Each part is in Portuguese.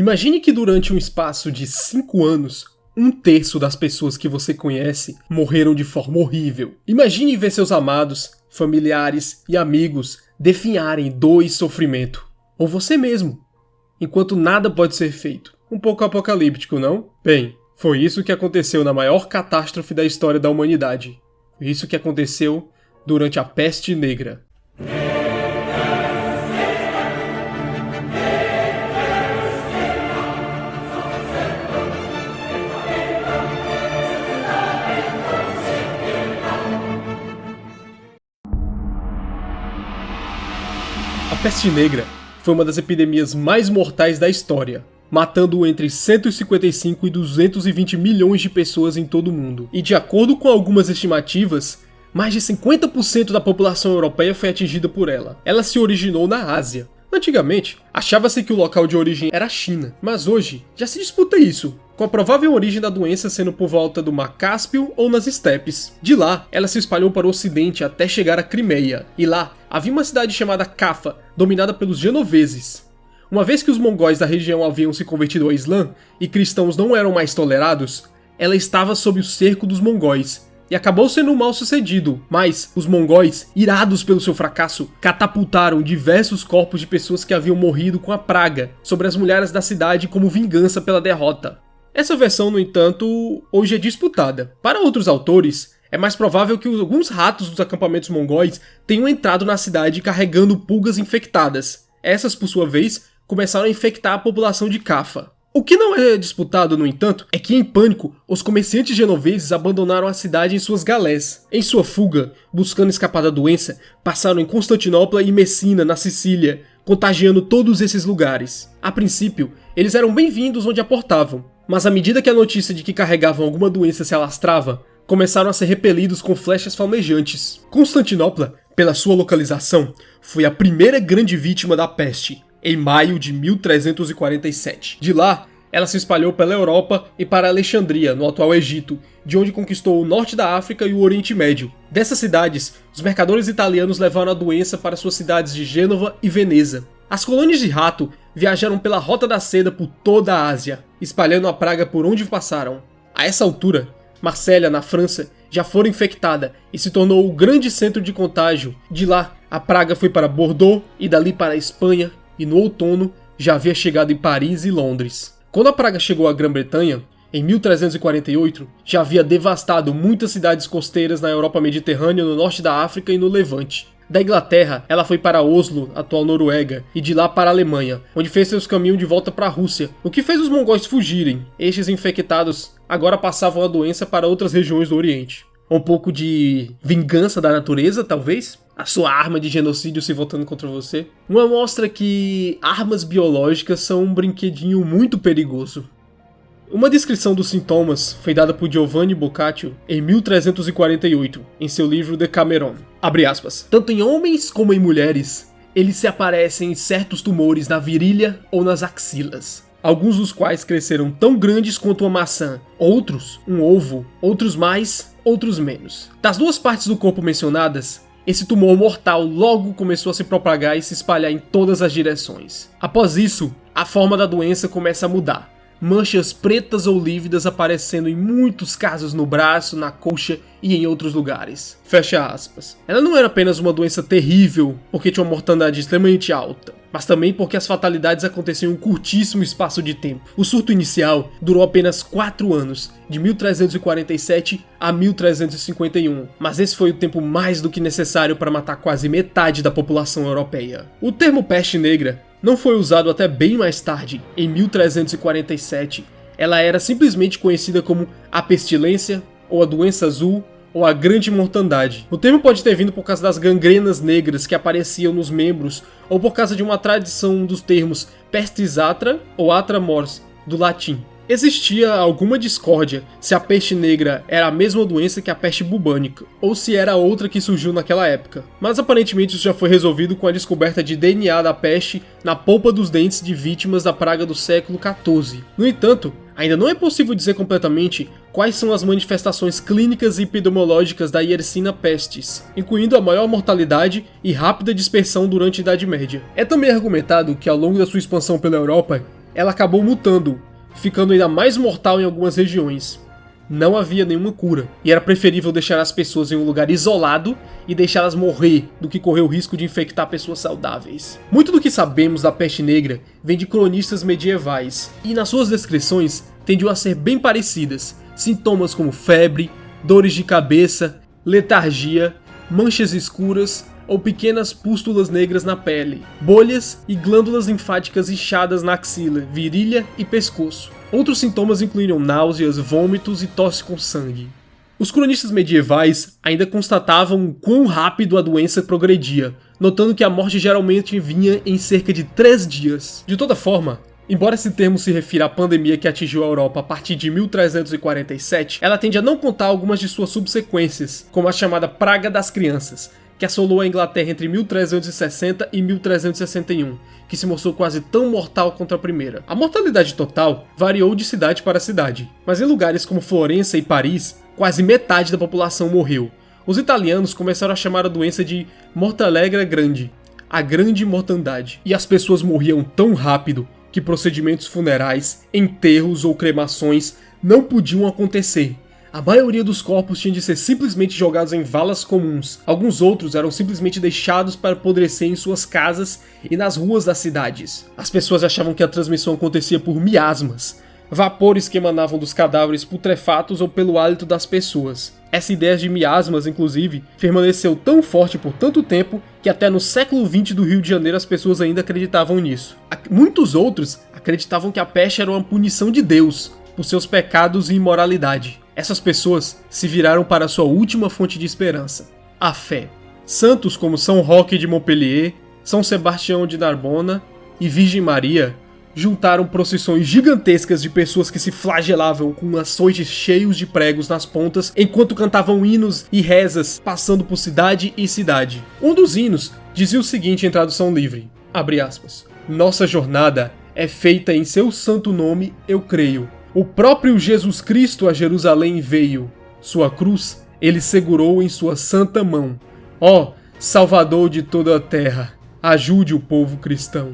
Imagine que durante um espaço de 5 anos, 1/3 das pessoas que você conhece morreram de forma horrível. Imagine ver seus amados, familiares e amigos definharem dor e sofrimento. Ou você mesmo, enquanto nada pode ser feito. Um pouco apocalíptico, não? Bem, foi isso que aconteceu na maior catástrofe da história da humanidade. Foi isso que aconteceu durante a Peste Negra. A Peste Negra foi uma das epidemias mais mortais da história, matando entre 155 e 220 milhões de pessoas em todo o mundo. E de acordo com algumas estimativas, mais de 50% da população europeia foi atingida por ela. Ela se originou na Ásia. Antigamente, achava-se que o local de origem era a China, mas hoje já se disputa isso, com a provável origem da doença sendo por volta do Mar Cáspio ou nas estepes. De lá, ela se espalhou para o ocidente até chegar à Crimeia, e lá havia uma cidade chamada Cafa, dominada pelos genoveses. Uma vez que os mongóis da região haviam se convertido ao Islã e cristãos não eram mais tolerados, ela estava sob o cerco dos mongóis, e acabou sendo mal sucedido, mas os mongóis, irados pelo seu fracasso, catapultaram diversos corpos de pessoas que haviam morrido com a praga sobre as mulheres da cidade como vingança pela derrota. Essa versão, no entanto, hoje é disputada. Para outros autores, é mais provável que alguns ratos dos acampamentos mongóis tenham entrado na cidade carregando pulgas infectadas. Essas, por sua vez, começaram a infectar a população de Cafa. O que não é disputado, no entanto, é que em pânico, os comerciantes genoveses abandonaram a cidade em suas galés. Em sua fuga, buscando escapar da doença, passaram em Constantinopla e Messina, na Sicília, contagiando todos esses lugares. A princípio, eles eram bem-vindos onde aportavam, mas à medida que a notícia de que carregavam alguma doença se alastrava, começaram a ser repelidos com flechas flamejantes. Constantinopla, pela sua localização, foi a primeira grande vítima da peste, em maio de 1347. De lá, ela se espalhou pela Europa e para Alexandria, no atual Egito, de onde conquistou o norte da África e o Oriente Médio. Dessas cidades, os mercadores italianos levaram a doença para suas cidades de Gênova e Veneza. As colônias de rato viajaram pela Rota da Seda por toda a Ásia, espalhando a praga por onde passaram. A essa altura, Marsella, na França, já fora infectada e se tornou o grande centro de contágio. De lá, a praga foi para Bordeaux e dali para a Espanha, e no outono já havia chegado em Paris e Londres. Quando a praga chegou à Grã-Bretanha, em 1348, já havia devastado muitas cidades costeiras na Europa Mediterrânea, no norte da África e no Levante. Da Inglaterra, ela foi para Oslo, atual Noruega, e de lá para a Alemanha, onde fez seus caminhos de volta para a Rússia, o que fez os mongóis fugirem. Estes infectados agora passavam a doença para outras regiões do Oriente. Um pouco de vingança da natureza, talvez? A sua arma de genocídio se voltando contra você? Uma mostra que armas biológicas são um brinquedinho muito perigoso. Uma descrição dos sintomas foi dada por Giovanni Boccaccio em 1348, em seu livro Decameron. Abre aspas. Tanto em homens como em mulheres, eles se aparecem em certos tumores na virilha ou nas axilas, alguns dos quais cresceram tão grandes quanto uma maçã, outros um ovo, outros mais, outros menos. Das duas partes do corpo mencionadas, esse tumor mortal logo começou a se propagar e se espalhar em todas as direções. Após isso, a forma da doença começa a mudar. Manchas pretas ou lívidas aparecendo em muitos casos no braço, na coxa e em outros lugares. Fecha aspas. Ela não era apenas uma doença terrível porque tinha uma mortandade extremamente alta, mas também porque as fatalidades aconteciam em um curtíssimo espaço de tempo. O surto inicial durou apenas 4 anos, de 1347 a 1351, mas esse foi o tempo mais do que necessário para matar quase metade da população europeia. O termo peste negra não foi usado até bem mais tarde, em 1347. Ela era simplesmente conhecida como a pestilência, ou a doença azul, ou a grande mortandade. O termo pode ter vindo por causa das gangrenas negras que apareciam nos membros, ou por causa de uma tradição dos termos pestis atra ou atra mors, do latim. Existia alguma discórdia se a peste negra era a mesma doença que a peste bubônica, ou se era outra que surgiu naquela época. Mas aparentemente isso já foi resolvido com a descoberta de DNA da peste na polpa dos dentes de vítimas da praga do século XIV. No entanto, ainda não é possível dizer completamente quais são as manifestações clínicas e epidemiológicas da Yersinia pestis, incluindo a maior mortalidade e rápida dispersão durante a Idade Média. É também argumentado que ao longo da sua expansão pela Europa, ela acabou mutando, ficando ainda mais mortal em algumas regiões. Não havia nenhuma cura, e era preferível deixar as pessoas em um lugar isolado e deixá-las morrer do que correr o risco de infectar pessoas saudáveis. Muito do que sabemos da peste negra vem de cronistas medievais, e nas suas descrições tendiam a ser bem parecidas. Sintomas como febre, dores de cabeça, letargia, manchas escuras ou pequenas pústulas negras na pele, bolhas e glândulas linfáticas inchadas na axila, virilha e pescoço. Outros sintomas incluíam náuseas, vômitos e tosse com sangue. Os cronistas medievais ainda constatavam o quão rápido a doença progredia, notando que a morte geralmente vinha em cerca de 3 dias. De toda forma, embora esse termo se refira à pandemia que atingiu a Europa a partir de 1347, ela tende a não contar algumas de suas subsequências, como a chamada Praga das Crianças, que assolou a Inglaterra entre 1360 e 1361, que se mostrou quase tão mortal quanto a primeira. A mortalidade total variou de cidade para cidade, mas em lugares como Florença e Paris, quase metade da população morreu. Os italianos começaram a chamar a doença de Mortallegra Grande, a grande mortandade, e as pessoas morriam tão rápido que procedimentos funerais, enterros ou cremações não podiam acontecer. A maioria dos corpos tinha de ser simplesmente jogados em valas comuns. Alguns outros eram simplesmente deixados para apodrecer em suas casas e nas ruas das cidades. As pessoas achavam que a transmissão acontecia por miasmas, vapores que emanavam dos cadáveres putrefatos ou pelo hálito das pessoas. Essa ideia de miasmas, inclusive, permaneceu tão forte por tanto tempo que até no século XX do Rio de Janeiro as pessoas ainda acreditavam nisso. Muitos outros acreditavam que a peste era uma punição de Deus por seus pecados e imoralidade. Essas pessoas se viraram para sua última fonte de esperança, a fé. Santos como São Roque de Montpellier, São Sebastião de Narbona e Virgem Maria juntaram procissões gigantescas de pessoas que se flagelavam com açoites cheios de pregos nas pontas enquanto cantavam hinos e rezas passando por cidade e cidade. Um dos hinos dizia o seguinte em tradução livre, abre aspas, "Nossa jornada é feita em seu santo nome, eu creio. O próprio Jesus Cristo a Jerusalém veio. Sua cruz ele segurou em sua santa mão. Ó, Salvador de toda a terra, ajude o povo cristão."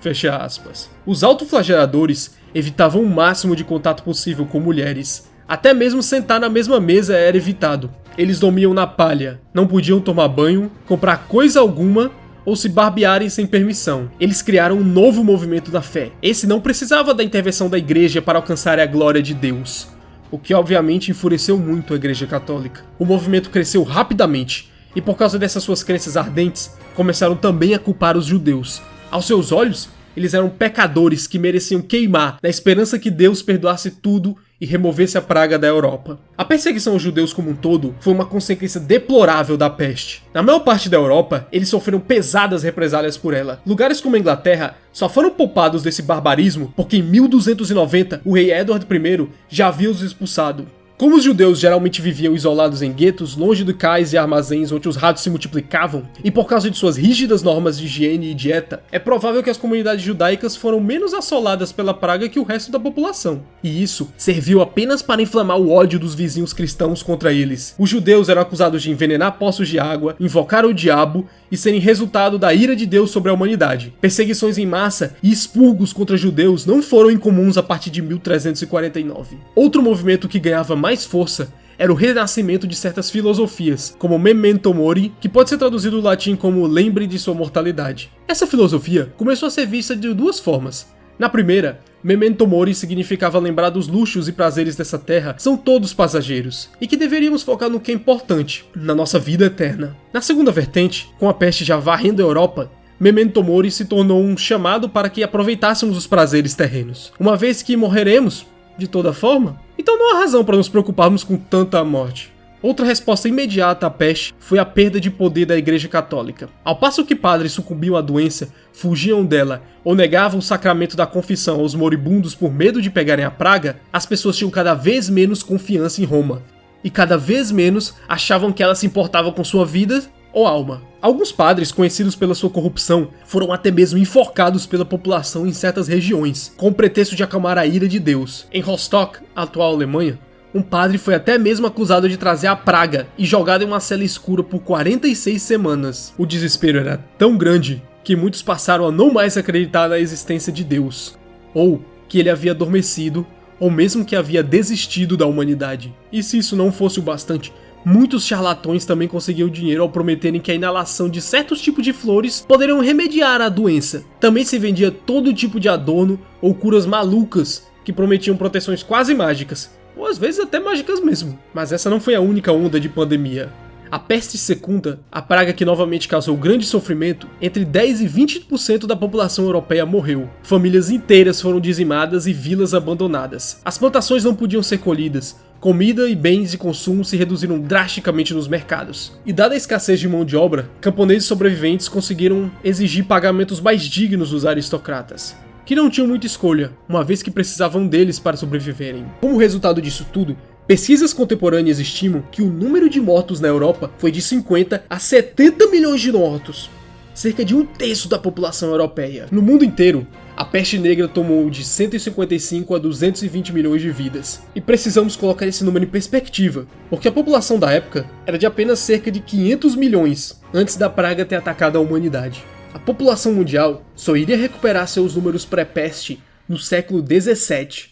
Fecha aspas. Os autoflageladores evitavam o máximo de contato possível com mulheres. Até mesmo sentar na mesma mesa era evitado. Eles dormiam na palha, não podiam tomar banho, comprar coisa alguma ou se barbearem sem permissão. Eles criaram um novo movimento da fé. Esse não precisava da intervenção da igreja para alcançar a glória de Deus, o que obviamente enfureceu muito a igreja católica. O movimento cresceu rapidamente, e por causa dessas suas crenças ardentes, começaram também a culpar os judeus. Aos seus olhos, eles eram pecadores que mereciam queimar na esperança que Deus perdoasse tudo e removesse a praga da Europa. A perseguição aos judeus como um todo foi uma consequência deplorável da peste. Na maior parte da Europa, eles sofreram pesadas represálias por ela. Lugares como a Inglaterra só foram poupados desse barbarismo porque em 1290 o rei Edward I já havia os expulsado. Como os judeus geralmente viviam isolados em guetos, longe de cais e armazéns onde os ratos se multiplicavam, e por causa de suas rígidas normas de higiene e dieta, é provável que as comunidades judaicas foram menos assoladas pela praga que o resto da população. E isso serviu apenas para inflamar o ódio dos vizinhos cristãos contra eles. Os judeus eram acusados de envenenar poços de água, invocar o diabo e serem resultado da ira de Deus sobre a humanidade. Perseguições em massa e expurgos contra judeus não foram incomuns a partir de 1349. Outro movimento que ganhava mais força era o renascimento de certas filosofias, como Memento Mori, que pode ser traduzido do latim como lembre de sua mortalidade. Essa filosofia começou a ser vista de duas formas. Na primeira, Memento Mori significava lembrar dos luxos e prazeres dessa terra são todos passageiros, e que deveríamos focar no que é importante, na nossa vida eterna. Na segunda vertente, com a peste já varrendo a Europa, Memento Mori se tornou um chamado para que aproveitássemos os prazeres terrenos. Uma vez que morreremos, de toda forma, então não há razão para nos preocuparmos com tanta morte. Outra resposta imediata à peste foi a perda de poder da Igreja Católica. Ao passo que padres sucumbiam à doença, fugiam dela ou negavam o sacramento da confissão aos moribundos por medo de pegarem a praga, as pessoas tinham cada vez menos confiança em Roma. E cada vez menos achavam que ela se importava com sua vida ou alma. Alguns padres, conhecidos pela sua corrupção, foram até mesmo enforcados pela população em certas regiões, com o pretexto de acalmar a ira de Deus. Em Rostock, a atual Alemanha, um padre foi até mesmo acusado de trazer a praga e jogado em uma cela escura por 46 semanas. O desespero era tão grande que muitos passaram a não mais acreditar na existência de Deus. ou que ele havia adormecido, ou mesmo que havia desistido da humanidade. E se isso não fosse o bastante, muitos charlatões também conseguiam dinheiro ao prometerem que a inalação de certos tipos de flores poderiam remediar a doença. Também se vendia todo tipo de adorno ou curas malucas que prometiam proteções quase mágicas, ou às vezes até mágicas mesmo. Mas essa não foi a única onda de pandemia. A peste secunda, a praga que novamente causou grande sofrimento, entre 10 e 20% da população europeia morreu. Famílias inteiras foram dizimadas e vilas abandonadas. As plantações não podiam ser colhidas, comida e bens de consumo se reduziram drasticamente nos mercados. E dada a escassez de mão de obra, camponeses sobreviventes conseguiram exigir pagamentos mais dignos dos aristocratas, que não tinham muita escolha, uma vez que precisavam deles para sobreviverem. Como resultado disso tudo, pesquisas contemporâneas estimam que o número de mortos na Europa foi de 50 a 70 milhões de mortos, cerca de 1/3 da população europeia. No mundo inteiro, a peste negra tomou de 155 a 220 milhões de vidas. E precisamos colocar esse número em perspectiva, porque a população da época era de apenas cerca de 500 milhões antes da praga ter atacado a humanidade. A população mundial só iria recuperar seus números pré-peste no século 17.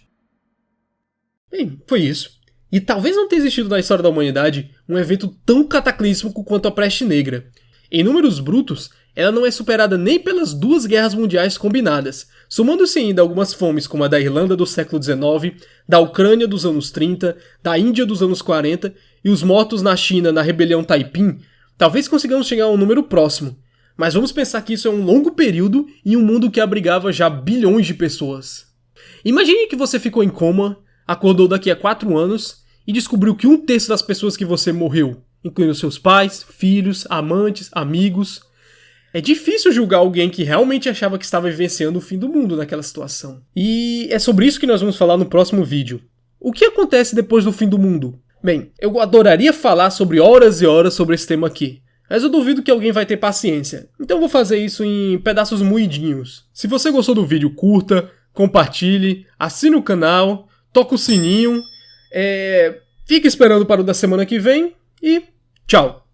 Bem, foi isso. E talvez não tenha existido na história da humanidade um evento tão cataclísmico quanto a peste negra. Em números brutos, ela não é superada nem pelas 2 guerras mundiais combinadas, somando-se ainda algumas fomes como a da Irlanda do século XIX, da Ucrânia dos anos 30, da Índia dos anos 40 e os mortos na China na rebelião Taiping. Talvez consigamos chegar a um número próximo, mas vamos pensar que isso é um longo período em um mundo que abrigava já bilhões de pessoas. Imagine que você ficou em coma, acordou daqui a 4 anos e descobriu que 1/3 das pessoas que você morreu, incluindo seus pais, filhos, amantes, amigos. É difícil julgar alguém que realmente achava que estava vivenciando o fim do mundo naquela situação. E é sobre isso que nós vamos falar no próximo vídeo. O que acontece depois do fim do mundo? Bem, eu adoraria falar sobre horas e horas sobre esse tema aqui, mas eu duvido que alguém vai ter paciência, então eu vou fazer isso em pedaços moidinhos. Se você gostou do vídeo, curta, compartilhe, assine o canal, toca o sininho, fica esperando para o da semana que vem e tchau!